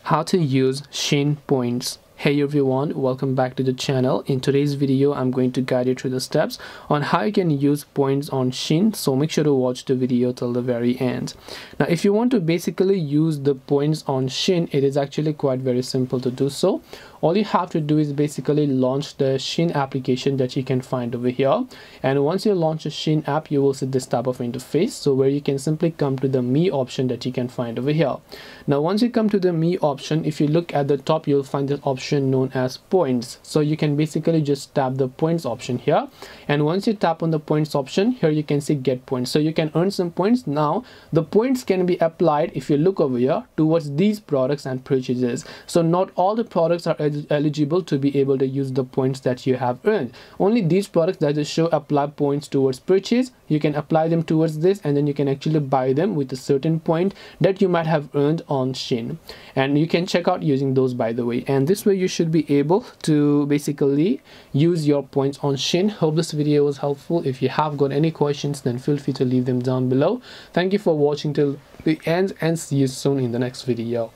How to use Shein Points. Hey everyone, welcome back to the channel. In today's video I'm going to guide you through the steps on how you can use points on Shein, so make sure to watch the video till the very end. Now if you want to basically use the points on Shein, it is actually quite very simple to do so. All you have to do is basically launch the Shein application that you can find over here, and once you launch a Shein app you will see this type of interface, so where you can simply come to the me option that you can find over here. Now once you come to the me option, if you look at the top you'll find the option known as points, so you can basically just tap the points option here, and once you tap on the points option here you can see get points, so you can earn some points. Now the points can be applied, if you look over here, towards these products and purchases. So not all the products are eligible to be able to use the points that you have earned. Only these products that just show apply points towards purchase, you can apply them towards this, and then you can actually buy them with a certain point that you might have earned on Shein, and you can check out using those, by the way. And this way you should be able to basically use your points on Shein. Hope this video was helpful. If you have got any questions, then feel free to leave them down below. Thank you for watching till the end, and see you soon in the next video.